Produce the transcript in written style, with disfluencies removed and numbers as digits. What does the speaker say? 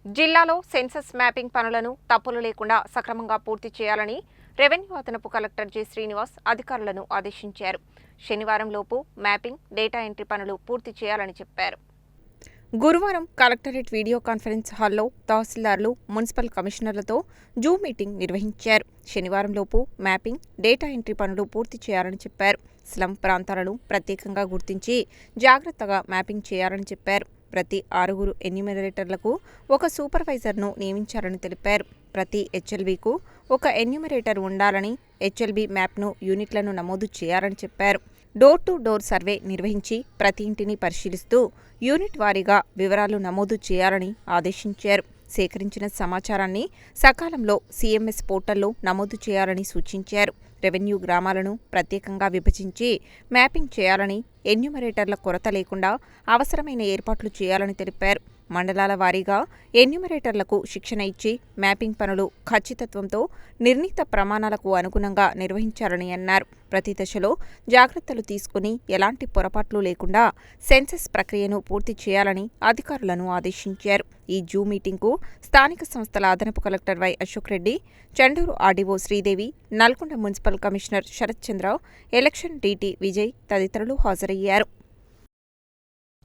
జిల్లాలో census mapping పనులను తప్పులు లేకుండా సక్రమంగా పూర్తి చేయాలని రెవెన్యూ అదనపు కలెక్టర్ జె శ్రీనివాస్ అధికారులను ఆదేశించారు. శనివారంలోపు మ్యాపింగ్, డేటా ఎంట్రీ పనులు పూర్తి చేయాలని చెప్పారు. గురువారం కలెక్టరేట్ వీడియో కాన్ఫరెన్స్ హాల్లో తహసీల్దార్లు, మున్సిపల్ కమిషనర్లతో జూమ్ మీటింగ్ నిర్వహించారు. శనివారంలోపు మ్యాపింగ్, డేటా ఎంట్రీ పనులు పూర్తి చేయాలని చెప్పారు. స్లమ్ ప్రాంతాలను ప్రత్యేకంగా గుర్తించి జాగ్రత్తగా మ్యాపింగ్ చేయాలని చెప్పారు. ప్రతి 6 ఎన్యూమరేటర్లకు ఒక సూపర్వైజర్ను నియమించాలని తెలిపారు. ప్రతి హెచ్ఎల్బీకు ఒక ఎన్యూమరేటర్ ఉండాలని, హెచ్ఎల్బీ మ్యాప్ను, యూనిట్లను నమోదు చేయాలని చెప్పారు. డోర్ టు డోర్ సర్వే నిర్వహించి ప్రతి ఇంటిని పరిశీలిస్తూ యూనిట్ వారీగా వివరాలు నమోదు చేయాలని ఆదేశించారు. సేకరించిన సమాచారాన్ని సకాలంలో సీఎంఎస్ పోర్టల్లో నమోదు చేయాలని సూచించారు. రెవెన్యూ గ్రామాలను ప్రత్యేకంగా విభజించి మ్యాపింగ్ చేయాలని, ఎన్యూమరేటర్ల కొరత లేకుండా అవసరమైన ఏర్పాట్లు చేయాలని తెలిపారు. మండలాల వారీగా ఎన్యూమరేటర్లకు శిక్షణ ఇచ్చి మ్యాపింగ్ పనులు ఖచ్చితత్వంతో నిర్ణీత ప్రమాణాలకు అనుగుణంగా నిర్వహించాలని అన్నారు. ప్రతి దశలో జాగ్రత్తలు తీసుకుని ఎలాంటి పొరపాట్లు లేకుండా సెన్సస్ ప్రక్రియను పూర్తి చేయాలని అధికారులను ఆదేశించారు. ఈ జూమ్ మీటింగ్కు స్థానిక సంస్థల అదనపు collector Y Ashok Reddy, Chandur RDO Sridevi, Nalgonda municipal commissioner Sharath Chandra, election DT Vijay తదితరులు హాజరయ్యారు.